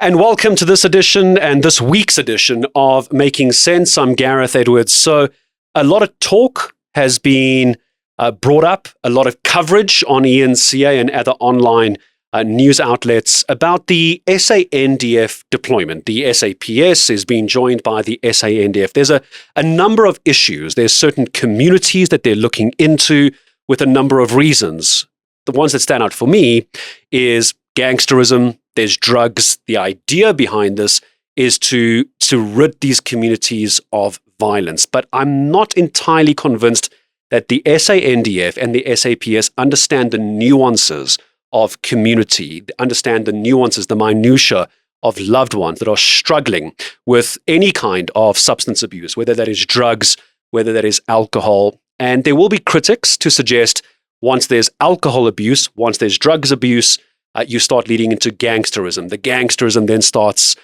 And welcome to this edition and this week's edition of Making Sense. I'm Gareth Edwards. So a lot of talk has been brought up, a lot of coverage on ENCA and other online news outlets about the SANDF deployment. The SAPS is being joined by the SANDF. There's a number of issues. There's certain communities that they're looking into with a number of reasons. The ones that stand out for me is gangsterism, there's drugs. The idea behind this is to rid these communities of violence. But I'm not entirely convinced that the SANDF and the SAPS understand the nuances of community, understand the nuances, the minutiae of loved ones that are struggling with any kind of substance abuse, whether that is drugs, whether that is alcohol. And there will be critics to suggest once there's alcohol abuse, once there's drugs abuse, you start leading into gangsterism. The gangsterism then starts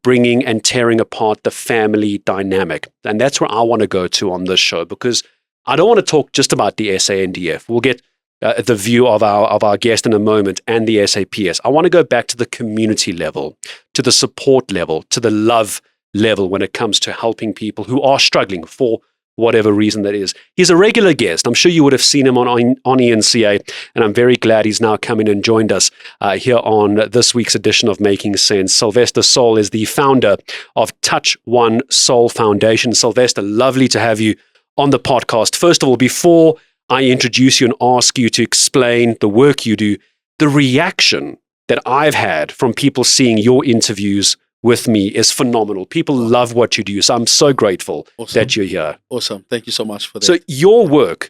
bringing and tearing apart the family dynamic. And that's where I want to go to on this show, because I don't want to talk just about the SANDF. We'll get the view of our guest in a moment and the SAPS. I want to go back to the community level, to the support level, to the love level when it comes to helping people who are struggling for whatever reason that is. He's a regular guest. I'm sure you would have seen him on ENCA, and I'm very glad he's now come in and joined us here on this week's edition of Making Sense. Sylvester Saul is the founder of Touch One Soul Foundation. Sylvester, lovely to have you on the podcast. First of all, before I introduce you and ask you to explain the work you do, the reaction that I've had from people seeing your interviews with me is phenomenal. People love what you do. So I'm so grateful that you're here. Awesome. Thank you so much for that. So your work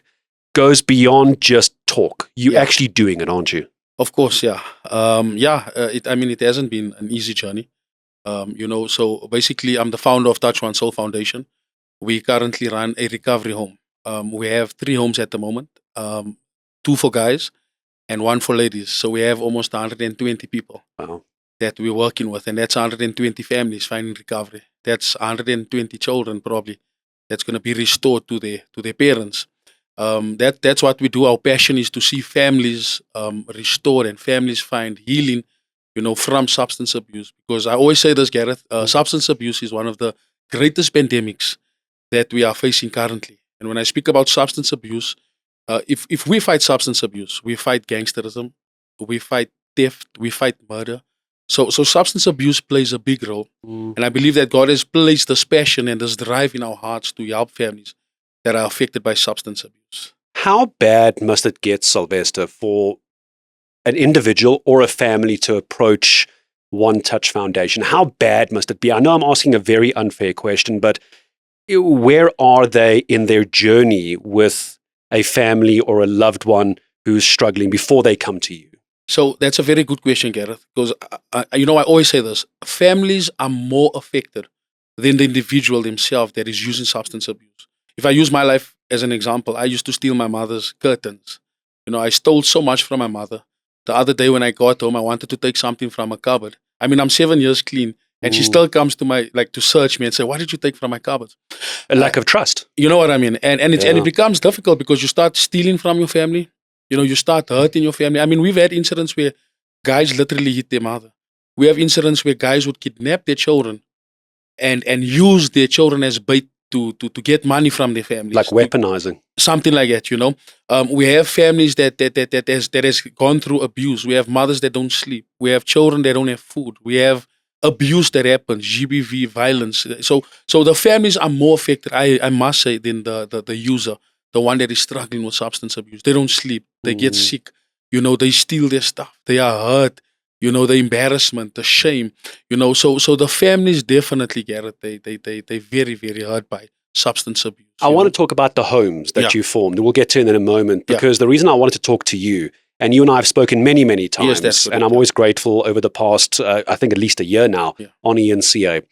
goes beyond just talk. You're actually doing it, aren't you? Of course, yeah. It hasn't been an easy journey. So basically I'm the founder of Touch One Soul Foundation. We currently run a recovery home. We have 3 homes at the moment, 2 for guys and 1 for ladies. So we have almost 120 people. Wow. That we're working with, and that's 120 families finding recovery. That's 120 children probably that's going to be restored to their parents. That's what we do. Our passion is to see families restored and families find healing, from substance abuse. Because I always say this, Gareth, substance abuse is one of the greatest pandemics that we are facing currently. And when I speak about substance abuse, if we fight substance abuse, we fight gangsterism, we fight theft, we fight murder. So substance abuse plays a big role. And I believe that God has placed this passion and this drive in our hearts to help families that are affected by substance abuse. How bad must it get, Sylvester, for an individual or a family to approach One Touch Foundation? How bad must it be? I know I'm asking a very unfair question, but where are they in their journey with a family or a loved one who's struggling before they come to you? So that's a very good question, Gareth, because I always say this: families are more affected than the individual themselves that is using substance abuse. If I use my life as an example, I used to steal my mother's curtains. I stole so much from my mother. The other day when I got home, I wanted to take something from a cupboard. I'm 7 years clean, and she still comes to to search me and say, "What did you take from my cupboard?" A lack of trust. You know what I mean? And it becomes difficult because you start stealing from your family. You start hurting your family. We've had incidents where guys literally hit their mother. We have incidents where guys would kidnap their children and use their children as bait to get money from their families. Like weaponizing. Something like that, We have families that has gone through abuse. We have mothers that don't sleep. We have children that don't have food. We have abuse that happens, GBV, violence. So the families are more affected, I must say, than the user. The one that is struggling with substance abuse. They don't sleep. They get sick. They steal their stuff. They are hurt. The embarrassment, the shame. So the families definitely, Gareth, they very, very hurt by substance abuse. I want to talk about the homes that you formed. We'll get to in a moment, because the reason I wanted to talk to you, and you and I have spoken many, many times, and I'm always grateful over the past, I think at least a year now, on ENCA.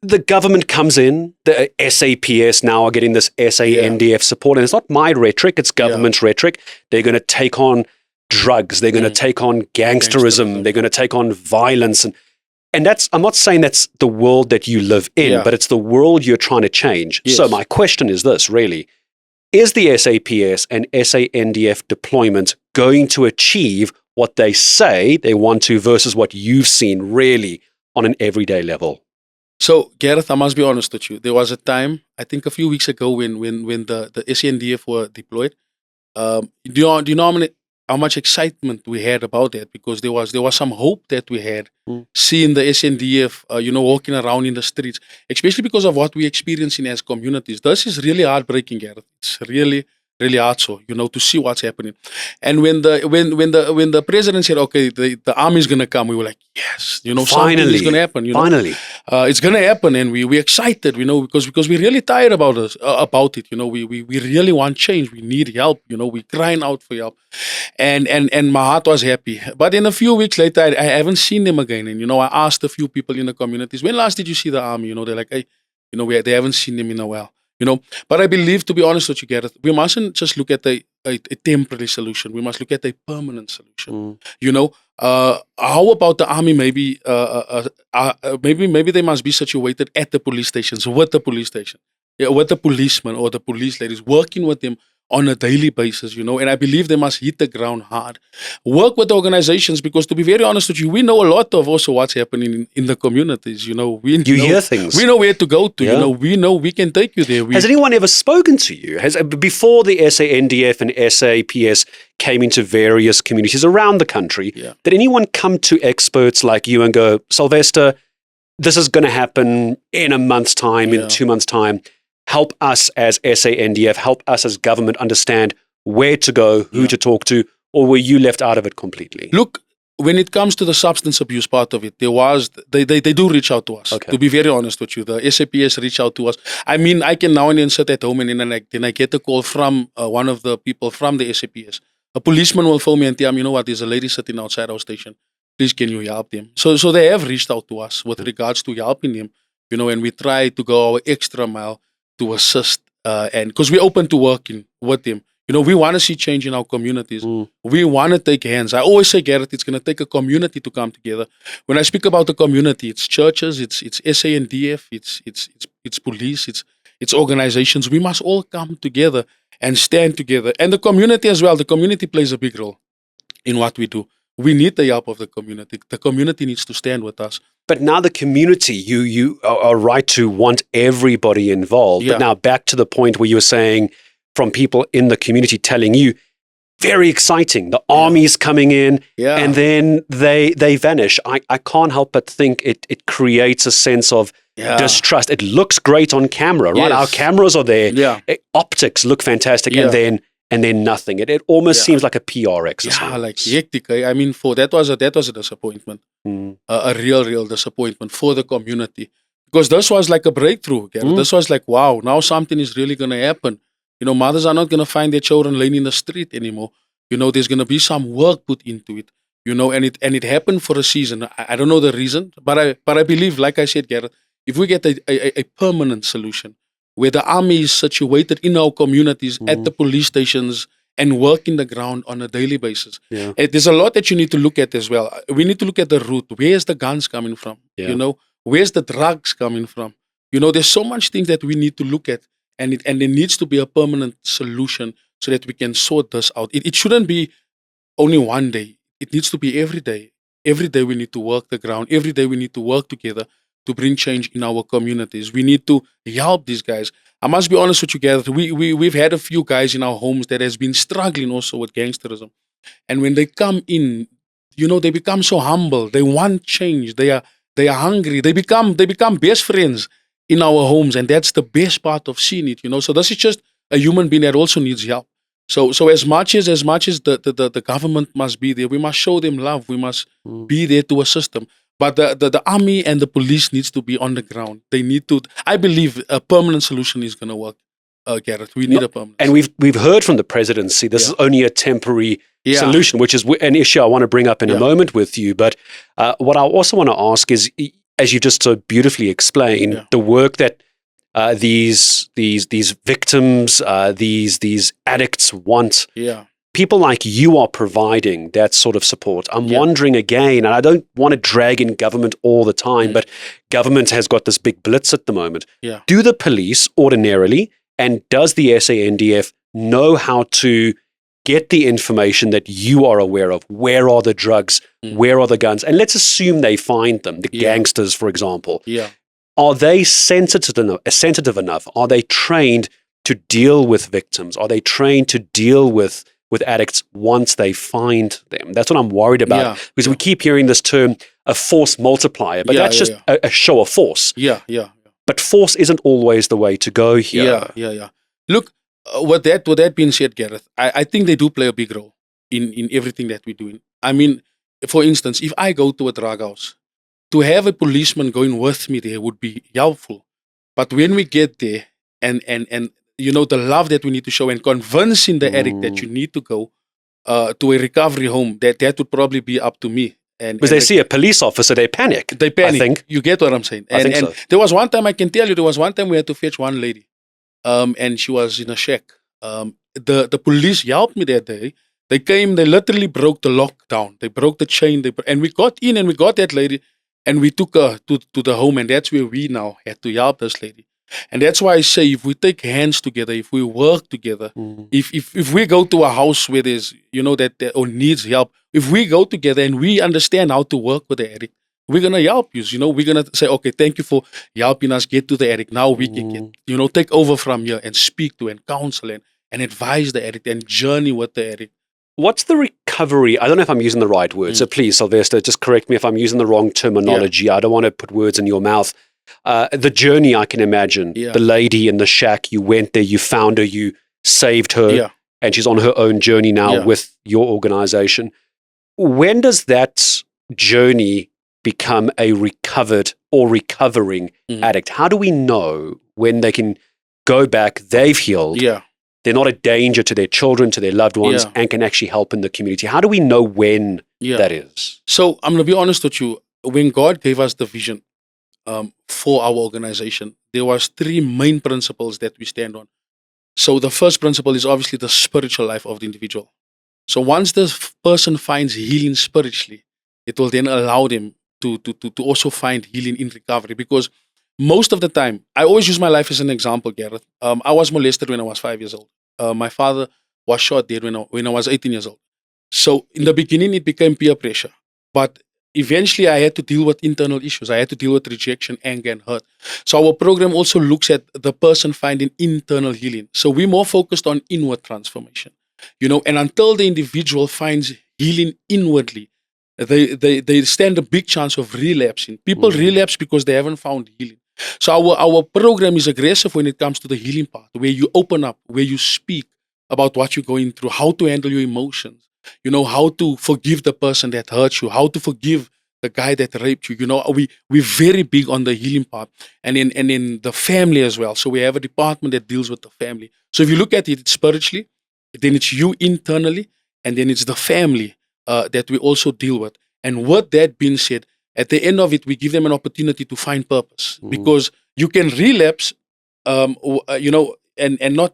The government comes in, the SAPS now are getting this SANDF support, and it's not my rhetoric, it's government's rhetoric. They're going to take on drugs, they're going to take on gangsterism, they're going to take on violence. And that's, I'm not saying that's the world that you live in, but it's the world you're trying to change. Yes. So my question is this, really. Is the SAPS and SANDF deployment going to achieve what they say they want to versus what you've seen really on an everyday level? So, Gareth, I must be honest with you. There was a time, I think a few weeks ago, when the SANDF were deployed. Do you know how much excitement we had about that? Because there was some hope that we had seeing the SNDF, walking around in the streets, especially because of what we experiencing as communities. This is really heartbreaking, Gareth. It's really, really hard, so to see what's happening. And when the president said, "Okay, the army is gonna come," we were like, "Yes, something is gonna happen." Finally. It's gonna happen, and we're excited, because we're really tired about it. We really want change. We need help. We're crying out for help, and my heart was happy. But then a few weeks later, I haven't seen them again. And I asked a few people in the communities, when last did you see the army? They're like, hey, they haven't seen them in a while. But I believe, to be honest with you, Gareth, we mustn't just look at a temporary solution. We must look at a permanent solution. How about the army? Maybe they must be situated at the police stations, with the police station, with the policemen or the police ladies, working with them on a daily basis, and I believe they must hit the ground hard. Work with organizations, because to be very honest with you, we know a lot of also what's happening in the communities. You hear things. We know where to go to. Yeah. We know we can take you there. Has anyone ever spoken to you? Before the SANDF and SAPS came into various communities around the country, did anyone come to experts like you and go, Sylvester, this is going to happen in a month's time, in 2 months' time? Help us as SANDF, help us as government understand where to go, who to talk to, or were you left out of it completely? Look, when it comes to the substance abuse part of it, they do reach out to us. Okay. To be very honest with you, the SAPS reach out to us. I mean, I can now and then sit at home and then I get a call from one of the people from the SAPS. A policeman will phone me and tell me, there's a lady sitting outside our station. Please, can you help them? So they have reached out to us with regards to helping them, and we try to go our extra mile to assist, and because we're open to working with them. We want to see change in our communities. We want to take hands. I always say, Gareth, it's going to take a community to come together. When I speak about the community, it's churches, it's SANDF, it's police, it's organizations. We must all come together and stand together. And the community as well. The community plays a big role in what we do. We need the help of the community. The community needs to stand with us. But now the community, you are right to want everybody involved. Yeah. But now back to the point where you were saying, from people in the community telling you, very exciting, the army's coming in, and then they vanish. I can't help but think it creates a sense of distrust. It looks great on camera, right? Yes. Our cameras are there. Yeah. Optics look fantastic, and then nothing. It almost seems like a PR exercise. Yeah, like hectic. I mean, that was a disappointment, a real disappointment for the community, because this was like a breakthrough. This was like, wow, now something is really going to happen. Mothers are not going to find their children laying in the street anymore. There's going to be some work put into it. And it happened for a season. I don't know the reason, but I believe, like I said, Gareth, if we get a permanent solution, where the army is situated in our communities, at the police stations, and work in the ground on a daily basis. Yeah. There's a lot that you need to look at as well. We need to look at the root. Where's the guns coming from? Yeah. Where's the drugs coming from? There's so much things that we need to look at, and there needs to be a permanent solution so that we can sort this out. It shouldn't be only one day. It needs to be every day. Every day we need to work the ground. Every day we need to work together to bring change in our communities. We need to help these guys. I must be honest with you, Gareth. We've had a few guys in our homes that has been struggling also with gangsterism. And when they come in, they become so humble. They want change. They are hungry. They become best friends in our homes. And that's the best part of seeing it, So this is just a human being that also needs help. So as much as the government must be there, we must show them love. We must be there to assist them. But the army and the police needs to be on the ground. They need to. I believe a permanent solution is going to work, Gareth. We need a permanent. And we've heard from the presidency this is only a temporary solution, which is an issue I want to bring up in a moment with you. But what I also want to ask is, as you just so beautifully explained, the work that these victims, these addicts want. Yeah. People like you are providing that sort of support. I'm wondering again, and I don't want to drag in government all the time, but government has got this big blitz at the moment. Yeah. Do the police ordinarily, and does the SANDF know how to get the information that you are aware of. Where are the drugs? Where are the guns? And let's assume they find them, the gangsters, for example. Yeah. Are they sensitive enough? Are they trained to deal with victims? Are they trained to deal with addicts once they find them? That's what I'm worried about. Because we keep hearing this term, a force multiplier, but that's just a show of force. Yeah. But force isn't always the way to go here. Yeah. Look, with that being said, Gareth, I think they do play a big role in everything that we're doing. I mean, for instance, if I go to a drug house, to have a policeman going with me there would be helpful. But when we get there and the love that we need to show and convincing the addict that you need to go to a recovery home, that would probably be up to me. Because they see a police officer, they panic. They panic. I think. You get what I'm saying? I think so. There was one time, I can tell you, we had to fetch one lady. And she was in a shack. The police helped me that day. They came, they literally broke the lockdown. They broke the chain. And we got in and we got that lady and we took her to the home. And that's where we now had to help this lady. And that's why I say, if we take hands together, if we work together, if we go to a house where there's, that or needs help, if we go together and we understand how to work with the addict, we're going to help you. We're going to say, okay, thank you for helping us get to the addict. Now we can get, take over from here and speak to and counsel and advise the addict and journey with the addict. What's the recovery? I don't know if I'm using the right word. So please, Sylvester, just correct me if I'm using the wrong terminology. Yeah. I don't want to put words in your mouth. The journey, I can imagine. Yeah. The lady in the shack, you went there, you found her, you saved her, and she's on her own journey now with your organization. When does that journey become a recovered or recovering addict? How do we know when they can go back, they've healed, they're not a danger to their children, to their loved ones, and can actually help in the community? How do we know when that is? So I'm going to be honest with you. When God gave us the vision for our organization, there was 3 main principles that we stand on. So the first principle is obviously the spiritual life of the individual. So once the person finds healing spiritually, it will then allow them to also find healing in recovery. Because most of the time, I always use my life as an example, Gareth. I was molested when I was 5 years old. My father was shot dead when I was 18 years old. So in the beginning, it became peer pressure. But eventually, I had to deal with internal issues. I had to deal with rejection, anger, and hurt. So our program also looks at the person finding internal healing. So we're more focused on inward transformation. And until the individual finds healing inwardly, they stand a big chance of relapsing. People relapse because they haven't found healing. So our program is aggressive when it comes to the healing part, where you open up, where you speak about what you're going through, how to handle your emotions, how to forgive the person that hurt you, how to forgive the guy that raped you. We're very big on the healing part and in the family as well. So we have a department that deals with the family. So if you look at it, it's spiritually, then it's you internally, and then it's the family that we also deal with. And with that being said, at the end of it, we give them an opportunity to find purpose, because you can relapse, and not.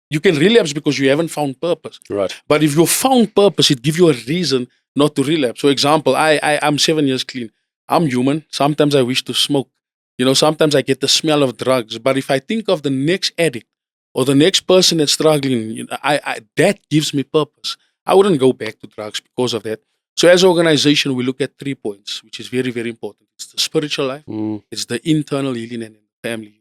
You can relapse because you haven't found purpose. Right. But if you found purpose, it gives you a reason not to relapse. For example, I'm 7 years clean. I'm human. Sometimes I wish to smoke. Sometimes I get the smell of drugs. But if I think of the next addict or the next person that's struggling, that gives me purpose. I wouldn't go back to drugs because of that. So as an organization, we look at 3 points, which is very, very important. It's the spiritual life, it's the internal healing, and the family.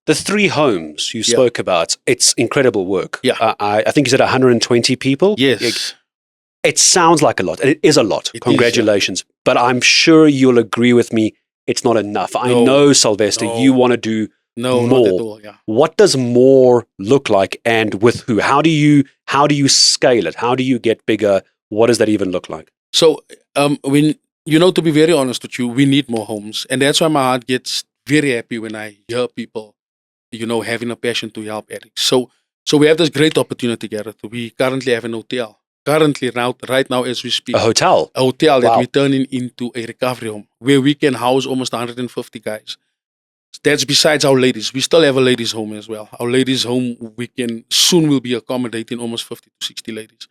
The 3 homes you spoke about, it's incredible work. Yeah. I think you said 120 people? Yes. It sounds like a lot. It is a lot. Congratulations. But I'm sure you'll agree with me, it's not enough. I know, Sylvester, you want to do more. Not at all. Yeah. What does more look like, and with who? How do you scale it? How do you get bigger? What does that even look like? So when to be very honest with you, we need more homes. And that's why my heart gets very happy when I hear people having a passion to help addicts. So we have this great opportunity, Gareth. We currently have an hotel. Currently, right now as we speak. A hotel? A hotel that we're turning into a recovery home, where we can house almost 150 guys. That's besides our ladies. We still have a ladies' home as well. Our ladies' home, soon will be accommodating almost 50 to 60 ladies.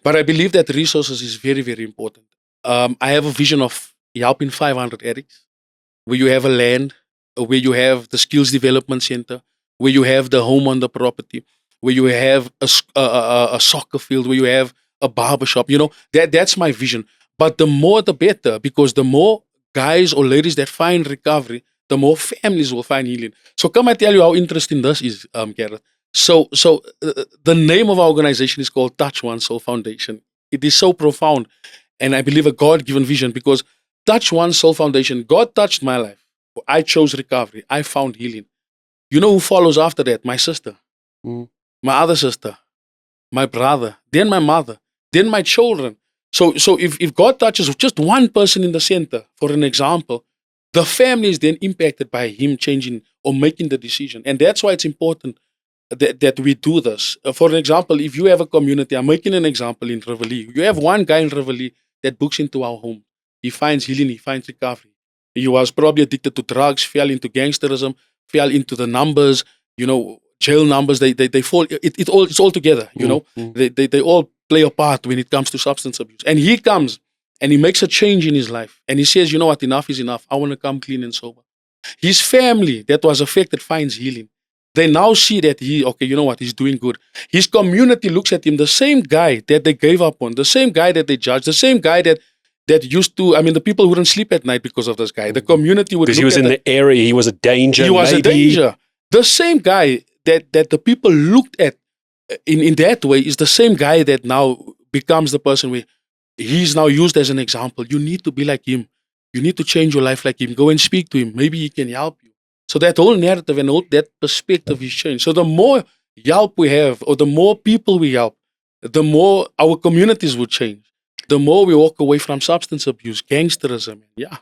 But I believe that resources is very, very important. I have a vision of helping 500 addicts, where you have a land, where you have the skills development center, where you have the home on the property. where you have a soccer field, where you have a barbershop. That's my vision. But the more the better, because the more guys or ladies that find recovery, the more families will find healing. So come I tell you how interesting this is, Gareth. So the name of our organization is called Touch One Soul Foundation. It is so profound, and I believe a God-given vision, because Touch One Soul Foundation, God touched my life. I chose recovery. I found healing. You know who follows after that? My sister, my other sister, my brother, then my mother, then my children. So if God touches just one person in the center, for an example, the family is then impacted by him changing or making the decision. And that's why it's important that we do this. For an example, if you have a community, I'm making an example in Reveille. You have one guy in Reveille that books into our home. He finds healing, he finds recovery. He was probably addicted to drugs, fell into gangsterism, fell into the numbers, jail numbers. They fall. It's all together. They all play a part when it comes to substance abuse. And he comes and he makes a change in his life. And he says, you know what, enough is enough. I want to come clean and sober. His family that was affected finds healing. They now see that he's doing good. His community looks at him, the same guy that they gave up on, the same guy that they judged, the same guy that used to, the people wouldn't sleep at night because of this guy. The community would, because he was in the area, he was a danger. He was a danger. The same guy that the people looked at in that way is the same guy that now becomes the person where he's now used as an example. You need to be like him. You need to change your life like him. Go and speak to him. Maybe he can help you. So that whole narrative and that perspective is changed. So the more help we have, or the more people we help, the more our communities will change. The more we walk away from substance abuse, gangsterism. Yeah.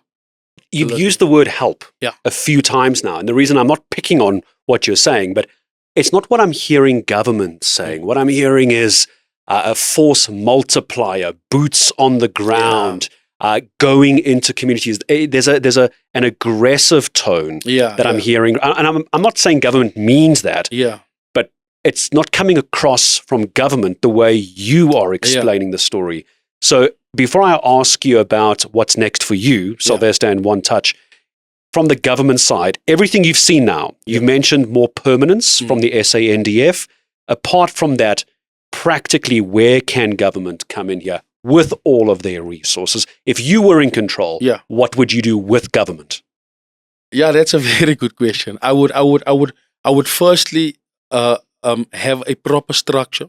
You've used the word help a few times now. And the reason I'm not picking on what you're saying, but it's not what I'm hearing government saying. What I'm hearing is a force multiplier, boots on the ground, going into communities. There's an aggressive tone that I'm hearing. And I'm not saying government means that. Yeah. But it's not coming across from government the way you are explaining the story. So before I ask you about what's next for you, Sylvester and One Touch, from the government side, everything you've seen now, you've mentioned more permanence from the SANDF. Apart from that, practically where can government come in here with all of their resources? If you were in control, what would you do with government? Yeah, that's a very good question. I would firstly have a proper structure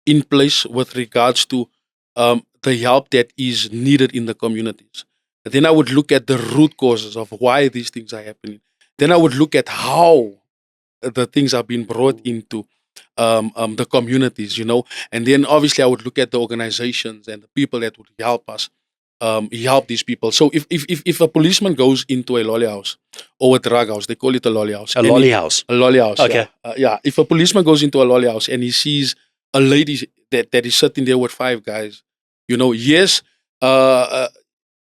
in place with regards to the help that is needed in the communities. Then I would look at the root causes of why these things are happening. Then I would look at how the things are being brought into the communities, And then obviously I would look at the organizations and the people that would help us, help these people. So if a policeman goes into a lolly house or a drug house, they call it a lolly house. A lolly house. Okay. Yeah. If a policeman goes into a lolly house and he sees a lady that is sitting there with 5 guys, yes,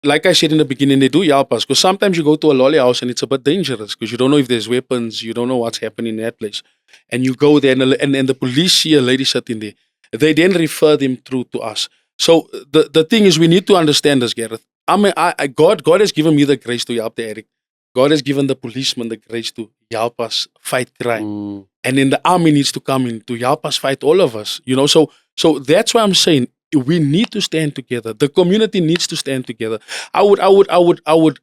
like I said in the beginning, they do help us, because sometimes you go to a lolly house and it's a bit dangerous because you don't know if there's weapons, you don't know what's happening in that place. And you go there and the police see a lady sitting there. They then refer them through to us. So the thing is, we need to understand this, Gareth. God has given me the grace to help the addict. God has given the policeman the grace to help us fight crime. And then the army needs to come in to help us fight all of us. So that's why I'm saying we need to stand together. The community needs to stand together. I would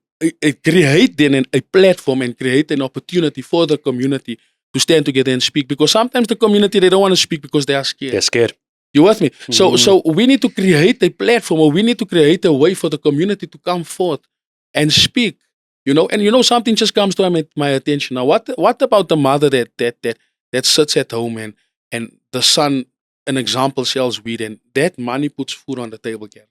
create then a platform and create an opportunity for the community to stand together and speak, because sometimes the community, they don't want to speak because they are scared. They're scared. You with me? So we need to create a platform, or we need to create a way for the community to come forth and speak. And something just comes to my attention now. What about the mother that sits at home and the son, an example, sells weed, and that money puts food on the table, Gareth?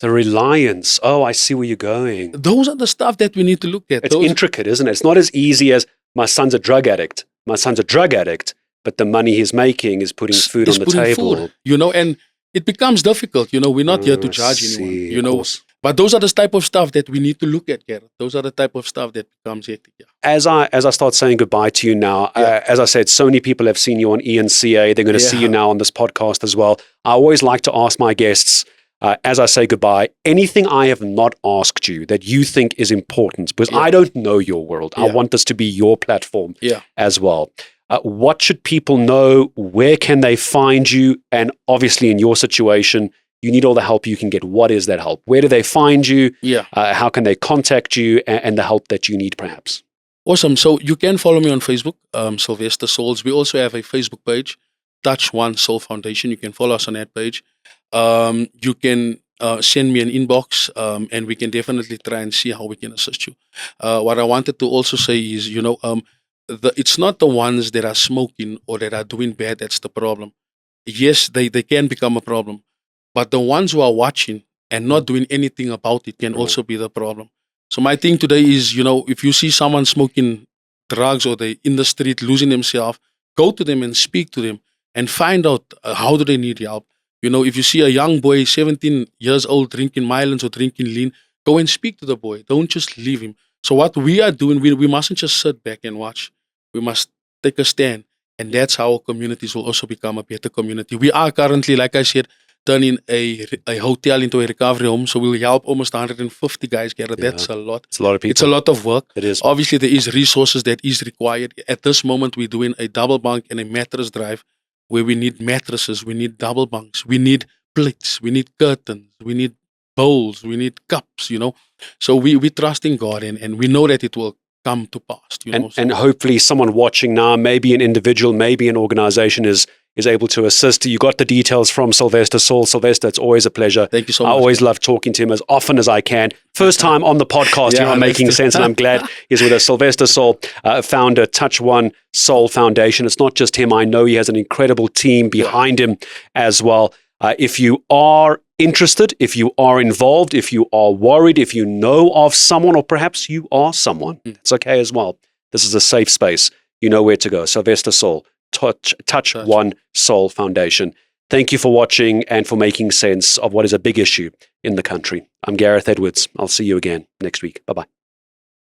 The reliance. Oh, I see where you're going. Those are the stuff that we need to look at. It's intricate, isn't it? It's not as easy as my son's a drug addict. My son's a drug addict, but the money he's making is putting food on the table. Food, and it becomes difficult. We're not here to judge anyone. But those are the type of stuff that we need to look at, Gareth. Those are the type of stuff that becomes hectic. Yeah. As I start saying goodbye to you now, as I said, so many people have seen you on ENCA. They're going to see you now on this podcast as well. I always like to ask my guests, as I say goodbye, anything I have not asked you that you think is important, because I don't know your world. I want this to be your platform as well. What should people know? Where can they find you? And obviously, in your situation, you need all the help you can get. What is that help? Where do they find you? Yeah. How can they contact you and the help that you need, perhaps? Awesome. So you can follow me on Facebook, Sylvester Sauls. We also have a Facebook page, Touch One Soul Foundation. You can follow us on that page. You can send me an inbox, and we can definitely try and see how we can assist you. What I wanted to also say is, it's not the ones that are smoking or that are doing bad that's the problem. Yes, they can become a problem, but the ones who are watching and not doing anything about it can also be the problem. So my thing today is, if you see someone smoking drugs or they in the street losing themselves, go to them and speak to them and find out how do they need help. If you see a young boy, 17 years old, drinking Mylans or drinking lean, go and speak to the boy. Don't just leave him. So what we are doing, we mustn't just sit back and watch. We must take a stand. And that's how our communities will also become a better community. We are currently, like I said, turning a hotel into a recovery home. So we'll help almost 150 guys, Gareth. Yeah. That's a lot. It's a lot of people. It's a lot of work. It is. Obviously, there is resources that is required. At this moment, we're doing a double bunk and a mattress drive where we need mattresses, we need double bunks, we need plates, we need curtains, we need bowls, we need cups, So we trust in God and we know that it will come to pass. And hopefully someone watching now, maybe an individual, maybe an organization is able to assist. You got the details from Sylvester Saul. Sylvester, it's always a pleasure. Thank you so much. I always love talking to him as often as I can. First time on the podcast here on Making Sense, and I'm glad he's with us. Sylvester Saul, founder, Touch One Soul Foundation. It's not just him. I know he has an incredible team behind him as well. If you are interested, if you are involved, if you are worried, if you know of someone, or perhaps you are someone, it's okay as well. This is a safe space. You know where to go. Sylvester Saul, Touch One Soul Foundation. Thank you for watching and for making sense of what is a big issue in the country. I'm Gareth Edwards. I'll see you again next week. Bye-bye.